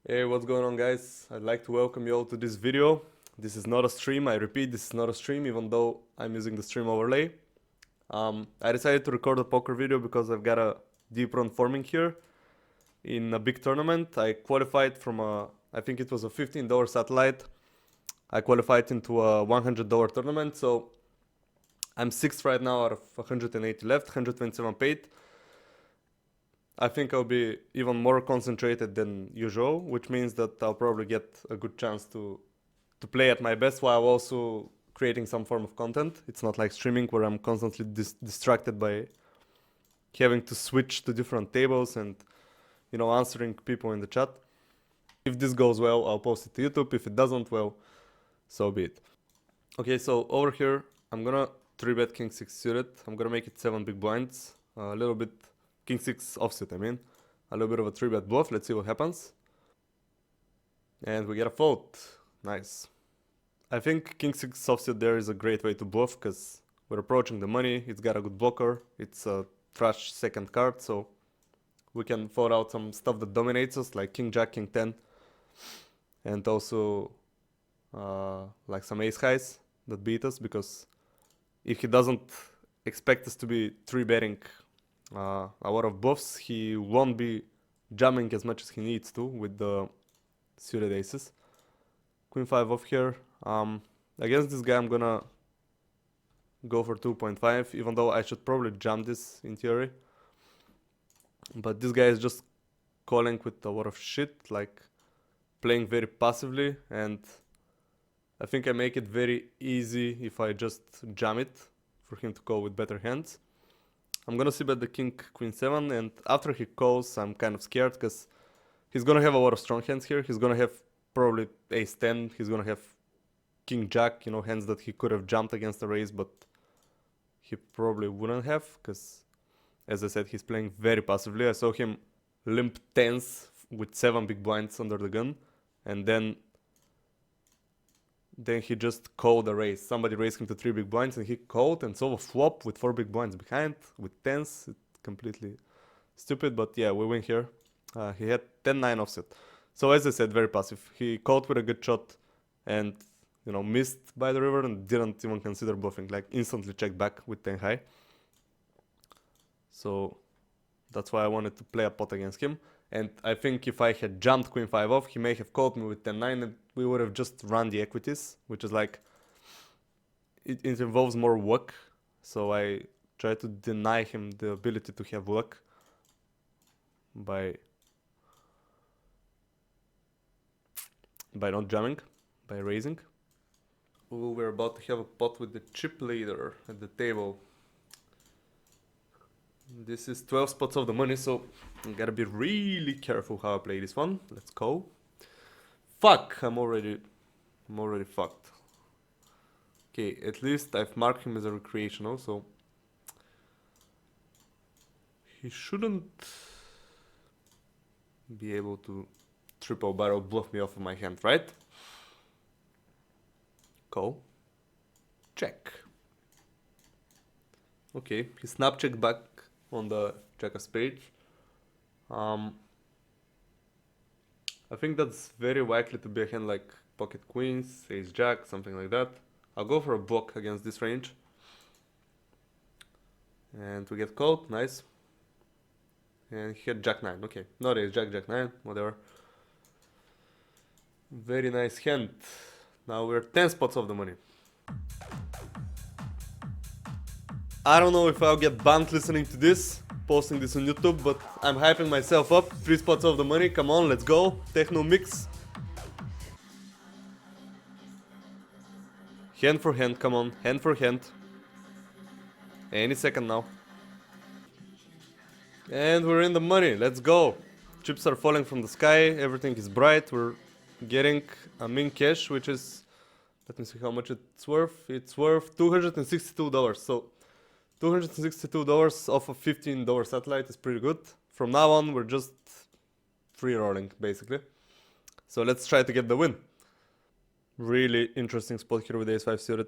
Hey, what's going on, guys? I'd like to welcome you all to this video. This is not a stream, I repeat, this is not a stream, even though I'm using the stream overlay. I decided to record a poker video because I've got a deep run forming here in a big tournament. I qualified from I think it was a $15 satellite. I qualified into a $100 tournament, so I'm 6th right now out of 180 left, 127 paid. I think I'll be even more concentrated than usual, which means that I'll probably get a good chance to play at my best while also creating some form of content. It's not like streaming where I'm constantly distracted by having to switch to different tables and answering people in the chat. If this goes well, I'll post it to YouTube. If it doesn't, well, so be it. Okay, so over here I'm gonna 3-bet king 6 suited. I'm gonna make it 7 big blinds, a little bit king 6 offsuit, I mean. A little bit of a 3-bet bluff. Let's see what happens. And we get a fold. Nice. I think king 6 offsuit there is a great way to bluff because we're approaching the money. It's got a good blocker. It's a trash second card, so we can fold out some stuff that dominates us, like king jack, king 10, and also like some ace highs that beat us, because if he doesn't expect us to be 3-betting a lot of bluffs, he won't be jamming as much as he needs to with the suited aces. Queen 5 off here. Against this guy I'm gonna go for 2.5, even though I should probably jam this in theory. But this guy is just calling with a lot of shit, like playing very passively, and I think I make it very easy if I just jam it for him to call with better hands. I'm gonna c-bet the king queen 7, and after he calls I'm kind of scared because he's gonna have a lot of strong hands here. He's gonna have probably ace 10, he's gonna have king jack, hands that he could have jumped against the raise, but he probably wouldn't have, because as I said, he's playing very passively. I saw him limp tens with 7 big blinds under the gun, and then he just called a raise. Somebody raised him to 3 big blinds and he called and saw a flop with 4 big blinds behind with tens. It's completely stupid, but yeah, we win here. He had 10-9 offset. So as I said, very passive. He called with a good shot and missed by the river and didn't even consider bluffing, like instantly checked back with 10 high. So that's why I wanted to play a pot against him. And I think if I had jumped queen 5 off, he may have called me with 10-9 and we would have just run the equities, which is like, it involves more luck. So I try to deny him the ability to have luck by not jamming, by raising. Ooh, we're about to have a pot with the chip leader at the table. This is 12 spots of the money, so I gotta be really careful how I play this one. Let's go. Fuck! I'm already fucked. Okay, at least I've marked him as a recreational, so he shouldn't be able to triple barrel bluff me off of my hand, right? Call. Check. Okay, he snap checked back on the jack of spades. I think that's very likely to be a hand like pocket queens, ace jack, something like that. I'll go for a block against this range. And we get called, nice. And he had jack 9, okay. Not ace jack, jack 9, whatever. Very nice hand. Now we're 10 spots of the money. I don't know if I'll get banned listening to this, posting this on YouTube, but I'm hyping myself up. 3 spots of the money, come on, let's go. Techno mix. Hand for hand, come on, hand for hand. Any second now. And we're in the money, let's go. Chips are falling from the sky, everything is bright. We're getting a min cash, which is, let me see how much it's worth. It's worth $262, so $262 off a $15 satellite is pretty good. From now on, we're just free rolling, basically. So let's try to get the win. Really interesting spot here with ace 5 suited.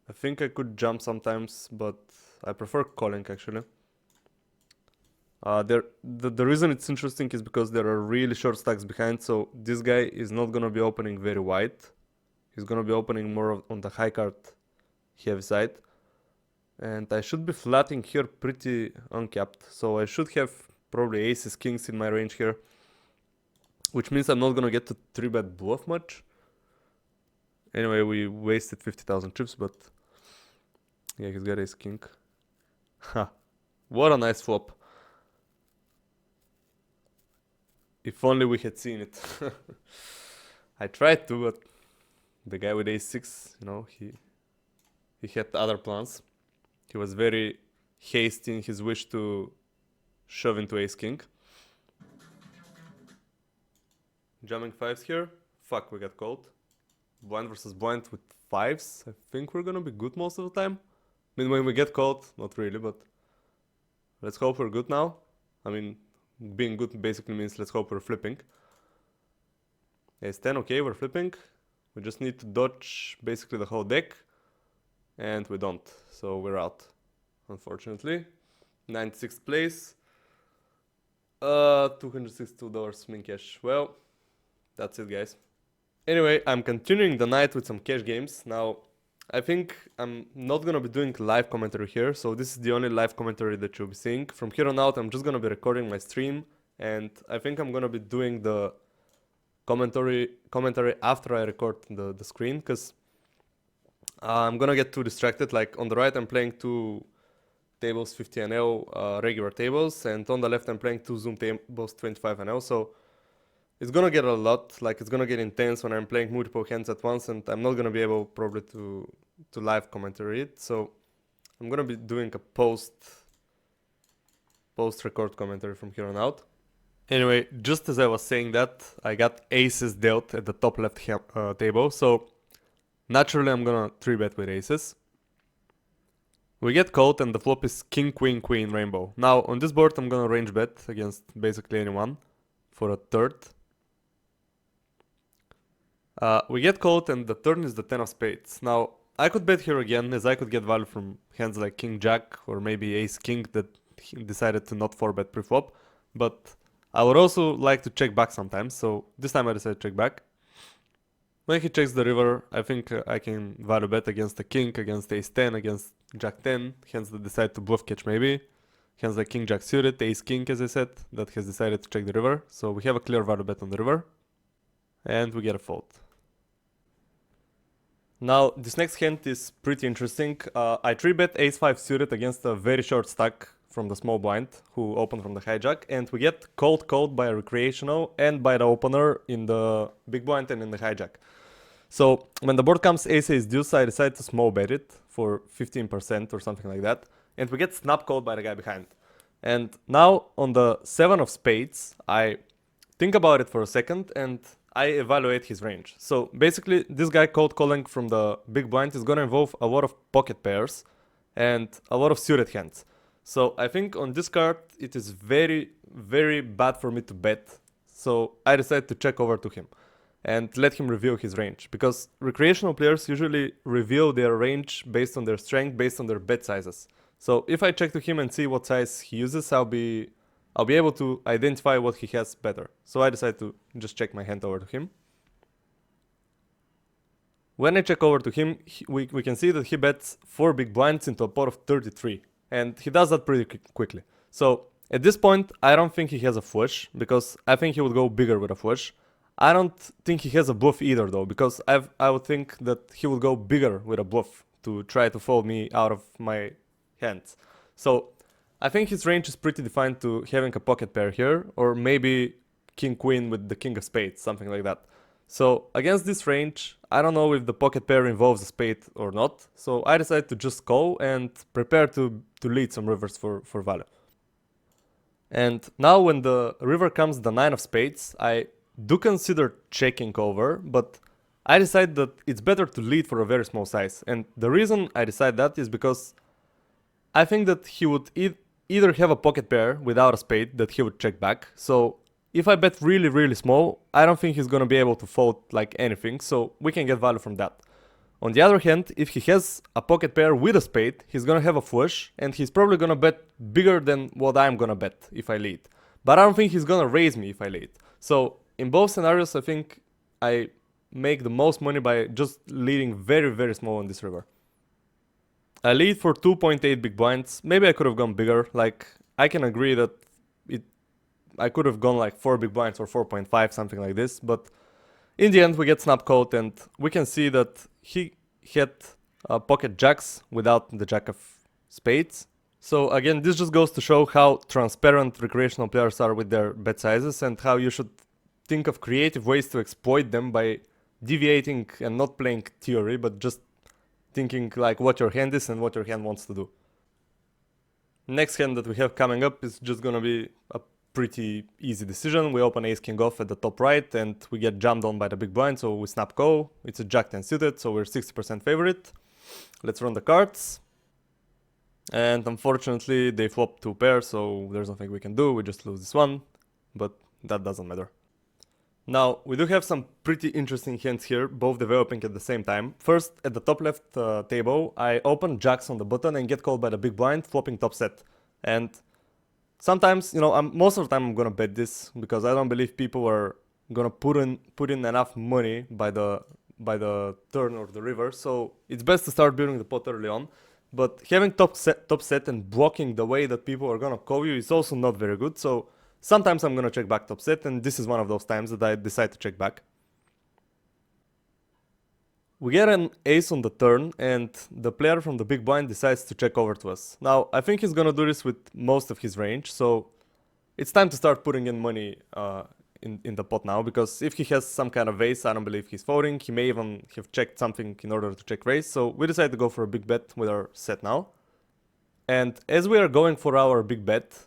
I think I could jump sometimes, but I prefer calling actually. The reason it's interesting is because there are really short stacks behind, so this guy is not gonna be opening very wide. He's gonna be opening more on the high card heavy side. And I should be flatting here pretty uncapped, so I should have probably aces, kings in my range here. Which means I'm not gonna get to 3-bet bluff much. Anyway, we wasted 50,000 chips, but yeah, he's got ace king. Ha, what a nice flop. If only we had seen it. I tried to, but the guy with ace6, you know, he had other plans. He was very hasty in his wish to shove into ace king. Jamming fives here. Fuck, we got called. Blind versus blind with fives. I think we're gonna be good most of the time. I mean, when we get called, not really, but let's hope we're good now. I mean, being good basically means let's hope we're flipping. Ace 10, okay, we're flipping. We just need to dodge basically the whole deck. And we don't, so we're out, unfortunately. 96th place. $262 min cash. Well, that's it, guys. Anyway, I'm continuing the night with some cash games. Now, I think I'm not gonna be doing live commentary here, so this is the only live commentary that you'll be seeing. From here on out, I'm just gonna be recording my stream, and I think I'm gonna be doing the commentary after I record the screen, because I'm gonna get too distracted. Like on the right, I'm playing 2 tables 50 NL regular tables, and on the left, I'm playing 2 Zoom tables 25 NL. So it's gonna get a lot, like it's gonna get intense when I'm playing multiple hands at once, and I'm not gonna be able probably to live commentary it. So I'm gonna be doing a post record commentary from here on out. Anyway, just as I was saying that, I got aces dealt at the top left table, so naturally I'm gonna 3-bet with aces. We get called and the flop is king, queen, queen, rainbow. Now on this board I'm gonna range bet against basically anyone for a third. We get called and the turn is the 10 of spades. Now I could bet here again, as I could get value from hands like king jack or maybe ace king that decided to not 4-bet pre-flop, but I would also like to check back sometimes, so this time I decided to check back. When he checks the river, I think I can value bet against the king, against ace 10, against jack 10, hands that decide to bluff catch maybe. Hands like king jack suited, ace king as I said, that has decided to check the river, so we have a clear value bet on the river. And we get a fold. Now, this next hand is pretty interesting. I 3-bet ace-5 suited against a very short stack from the small blind, who opened from the hijack, and we get called by a recreational and by the opener in the big blind and in the hijack. So, when the board comes ace-ace deuce, I decide to small bet it for 15% or something like that, and we get snap called by the guy behind. And now, on the 7 of spades, I think about it for a second, and I evaluate his range. So basically, this guy cold calling from the big blind is gonna involve a lot of pocket pairs and a lot of suited hands. So I think on this card, it is very, very bad for me to bet. So I decided to check over to him and let him reveal his range. Because recreational players usually reveal their range based on their strength, based on their bet sizes. So if I check to him and see what size he uses, I'll be able to identify what he has better. So I decided to just check my hand over to him. When I check over to him, we can see that he bets 4 big blinds into a pot of 33. And he does that pretty quickly. So at this point, I don't think he has a flush, because I think he would go bigger with a flush. I don't think he has a bluff either though, because I would think that he would go bigger with a bluff to try to fold me out of my hands. So I think his range is pretty defined to having a pocket pair here, or maybe king-queen with the king of spades, something like that. So against this range, I don't know if the pocket pair involves a spade or not, so I decided to just call and prepare to lead some rivers for value. And now when the river comes the 9 of spades, I do consider checking over, but I decide that it's better to lead for a very small size. And the reason I decide that is because I think that he would either have a pocket pair without a spade that he would check back. So if I bet really, really small, I don't think he's gonna be able to fold like anything, so we can get value from that. On the other hand, if he has a pocket pair with a spade, he's gonna have a flush, and he's probably gonna bet bigger than what I'm gonna bet if I lead. But I don't think he's gonna raise me if I lead. So in both scenarios, I think I make the most money by just leading very, very small on this river. I lead for 2.8 big blinds. Maybe I could have gone bigger. Like, I can agree that I could have gone like 4 big blinds or 4.5, something like this, but in the end we get snap called, and we can see that he had pocket jacks without the jack of spades. So again, this just goes to show how transparent recreational players are with their bet sizes, and how you should think of creative ways to exploit them by deviating and not playing theory, but just thinking like what your hand is and what your hand wants to do. Next hand that we have coming up is just gonna be a pretty easy decision. We open ace king off at the top right, and we get jammed on by the big blind, so we snap call. It's a jack 10 suited, so we're 60% favorite. Let's run the cards. And unfortunately they flop 2 pairs, so there's nothing we can do. We just lose this one, but that doesn't matter. Now, we do have some pretty interesting hands here, both developing at the same time. First, at the top left table, I open jacks on the button and get called by the big blind, flopping top set. And sometimes, you know, most of the time I'm gonna bet this, because I don't believe people are gonna put in enough money by the turn or the river. So it's best to start building the pot early on. But having top set and blocking the way that people are gonna call you is also not very good. So sometimes I'm gonna check back top set, and this is one of those times that I decide to check back. We get an ace on the turn, and the player from the big blind decides to check over to us. Now, I think he's gonna do this with most of his range, so it's time to start putting in money in the pot now, because if he has some kind of ace, I don't believe he's folding. He may even have checked something in order to check raise, so we decide to go for a big bet with our set now. And as we are going for our big bet,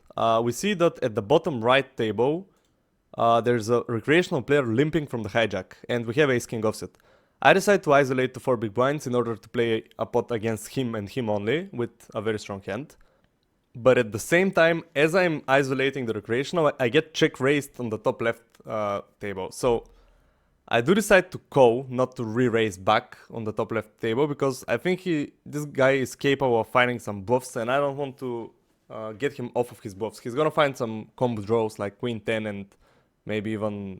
we see that at the bottom right table, there's a recreational player limping from the hijack, and we have ace king offsuit. I decide to isolate to 4 big blinds in order to play a pot against him and him only, with a very strong hand. But at the same time, as I'm isolating the recreational, I get check raised on the top left table. So I do decide to call, not to re-raise back on the top left table, because I think this guy is capable of finding some bluffs, and I don't want to get him off of his bluffs. He's gonna find some combo draws like queen 10 and maybe even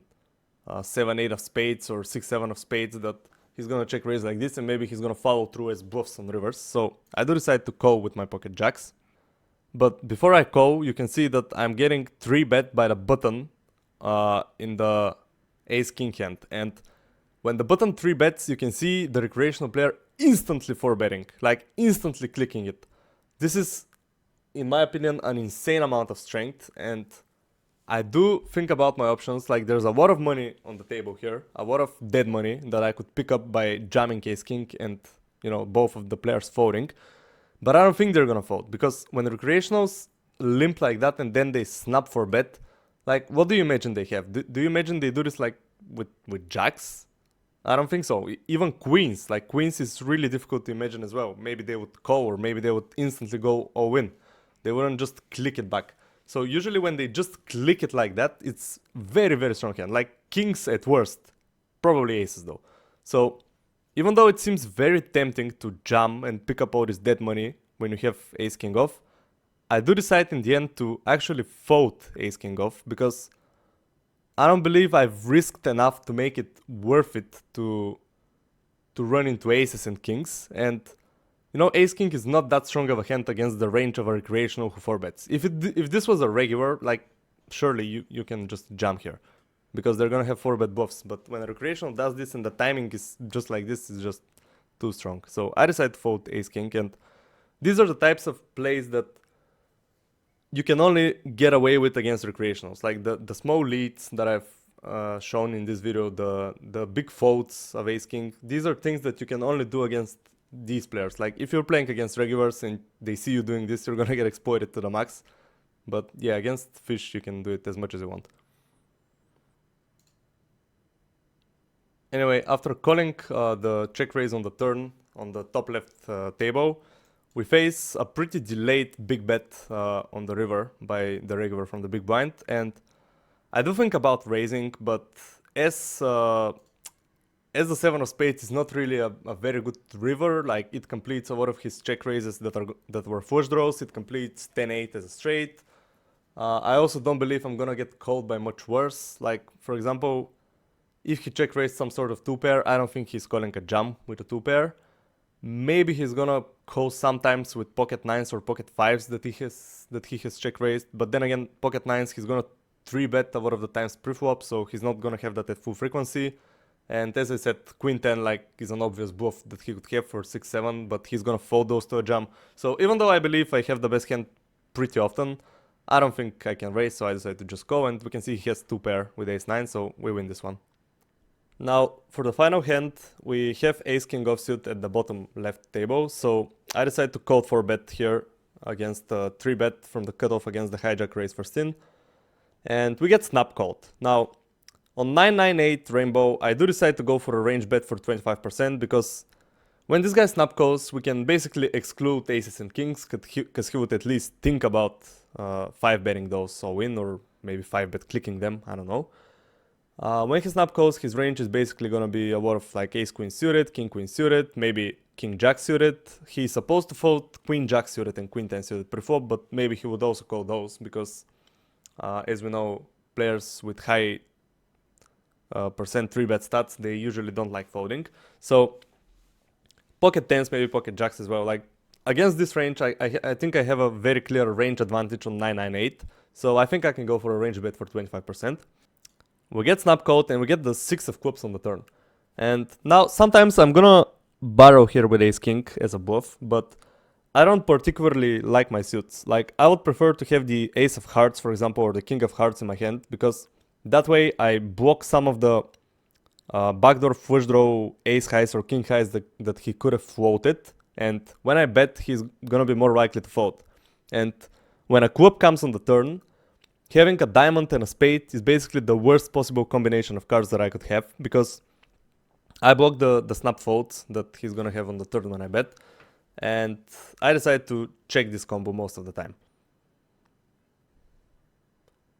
7-8 of spades or 6-7 of spades that he's gonna check raise like this, and maybe he's gonna follow through as bluffs on rivers. So I do decide to call with my pocket jacks. But before I call, you can see that I'm getting 3-bet by the button in the ace king hand. And when the button 3-bets, you can see the recreational player instantly 4-betting, like instantly clicking it. This is, in my opinion, an insane amount of strength, and I do think about my options. Like, there's a lot of money on the table here, a lot of dead money that I could pick up by jamming ace king and, you know, both of the players folding. But I don't think they're gonna fold, because when recreationals limp like that and then they snap for bet, like, what do you imagine they have? Do you imagine they do this like with jacks? I don't think so. Even queens, like queens is really difficult to imagine as well. Maybe they would call, or maybe they would instantly go all in. They wouldn't just click it back. So usually when they just click it like that, it's very, very strong hand. Like kings at worst, probably aces though. So even though it seems very tempting to jam and pick up all this dead money when you have ace king off, I do decide in the end to actually fold ace king off, because I don't believe I've risked enough to make it worth it to run into aces and kings. And you know, ace king is not that strong of a hand against the range of a recreational who 4-bets. If this was a regular, like, surely you can just jam here, because they're gonna have 4-bet bluffs. But when a recreational does this and the timing is just like this, is just too strong. So I decide to fold ace king, and these are the types of plays that you can only get away with against recreationals. Like the small leads that I've shown in this video, the big folds of ace king, these are things that you can only do against these players. Like, if you're playing against regulars and they see you doing this, you're gonna get exploited to the max. But yeah, against fish you can do it as much as you want. Anyway, after calling the check raise on the turn on the top left table, we face a pretty delayed big bet on the river by the regular from the big blind, and I do think about raising, but as as the 7 of spades is not really a very good river, like it completes a lot of his check raises that were flush draws, it completes 10-8 as a straight. I also don't believe I'm gonna get called by much worse. Like, for example, if he check raised some sort of 2-pair, I don't think he's calling a jam with a 2-pair. Maybe he's gonna call sometimes with pocket 9s or pocket 5s that he has check raised, but then again, pocket 9s he's gonna 3-bet a lot of the times pre-flop, so he's not gonna have that at full frequency. And as I said, queen 10 like is an obvious bluff that he could have for 6-7, but he's gonna fold those to a jam. So even though I believe I have the best hand pretty often, I don't think I can raise, so I decided to just go, and we can see he has 2-pair with ace-9, so we win this one. Now, for the final hand, we have ace-king offsuit at the bottom left table, so I decided to call 4-bet here against a 3-bet from the cutoff against the hijack raise first in, and we get snap called. Now, on 9-9-8 rainbow, I do decide to go for a range bet for 25%, because when this guy snap calls, we can basically exclude aces and kings, because he would at least think about 5-betting those all in, or maybe 5-bet clicking them, I don't know. When he snap calls, his range is basically gonna be a lot of like ace-queen suited, king-queen suited, maybe king-jack suited. He's supposed to fold queen-jack suited and queen-10 suited pre-flop, but maybe he would also call those, because as we know, players with high percent 3-bet stats, they usually don't like folding. So pocket 10s, maybe pocket jacks as well. Like, against this range, I think I have a very clear range advantage on 9-9-8, so I think I can go for a range bet for 25%. We get snap called and we get the 6 of clubs on the turn. And now sometimes I'm gonna barrel here with ace king as a bluff, but I don't particularly like my suits. Like, I would prefer to have the ace of hearts, for example, or the king of hearts in my hand, because that way I block some of the backdoor flush draw ace highs or king highs that he could have floated, and when I bet, he's gonna be more likely to fold. And when a club comes on the turn, having a diamond and a spade is basically the worst possible combination of cards that I could have, because I block the snap folds that he's gonna have on the turn when I bet, and I decide to check this combo most of the time.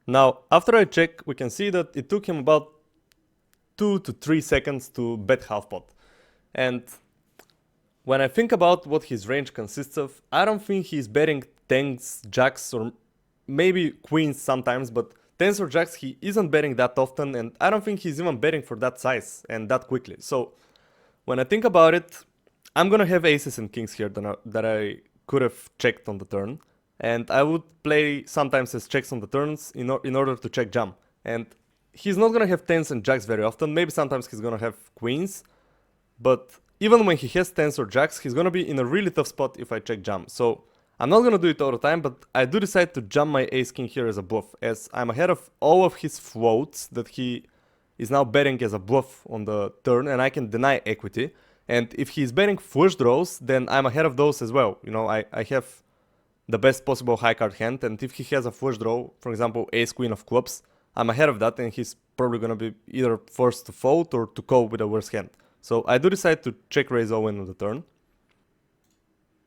Now, after I check, we can see that it took him about 2 to 3 seconds to bet half pot. And when I think about what his range consists of, I don't think he's betting 10s, jacks, or maybe queens sometimes, but 10s or jacks he isn't betting that often, and I don't think he's even betting for that size and that quickly. So when I think about it, I'm gonna have aces and kings here that I could have checked on the turn, and I would play sometimes as checks on the turns in order to check jam. And he's not gonna have 10s and jacks very often, maybe sometimes he's gonna have queens, but even when he has 10s or jacks, he's gonna be in a really tough spot if I check jam. So I'm not gonna do it all the time, but I do decide to jam my ace-king here as a bluff, as I'm ahead of all of his floats that he is now betting as a bluff on the turn, and I can deny equity. And if he's betting flush draws, then I'm ahead of those as well. You know, I have the best possible high card hand, and if he has a flush draw, for example, ace-queen of clubs, I'm ahead of that, and he's probably gonna be either forced to fold or to call with a worse hand. So I do decide to check raise all in on the turn.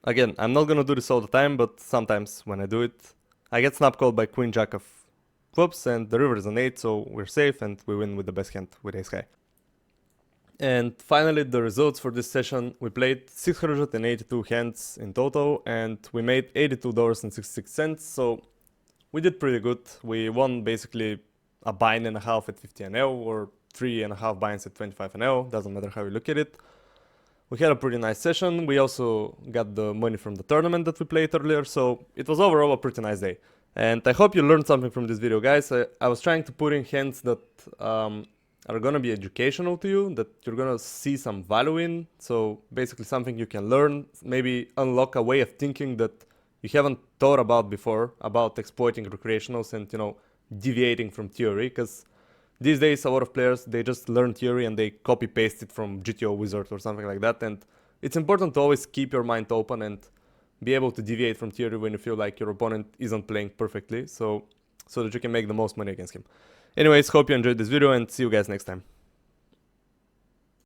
Again, I'm not gonna do this all the time, but sometimes when I do it, I get snap called by queen jack of clubs, and the river is an 8, so we're safe and we win with the best hand with ace high. And finally, the results for this session: we played 682 hands in total, and we made $82.66, so we did pretty good. We won basically a bind and a half at 50 NL, or 3.5 binds at 25 NL, doesn't matter how you look at it. We had a pretty nice session. We also got the money from the tournament that we played earlier, so it was overall a pretty nice day. And I hope you learned something from this video, guys. I was trying to put in hands that are gonna be educational to you, that you're gonna see some value in. So basically something you can learn, maybe unlock a way of thinking that you haven't thought about before, about exploiting recreationals and, you know, deviating from theory, because these days a lot of players, they just learn theory and they copy paste it from GTO Wizard or something like that, and it's important to always keep your mind open and be able to deviate from theory when you feel like your opponent isn't playing perfectly, so that you can make the most money against him. Anyways, hope you enjoyed this video and see you guys next time.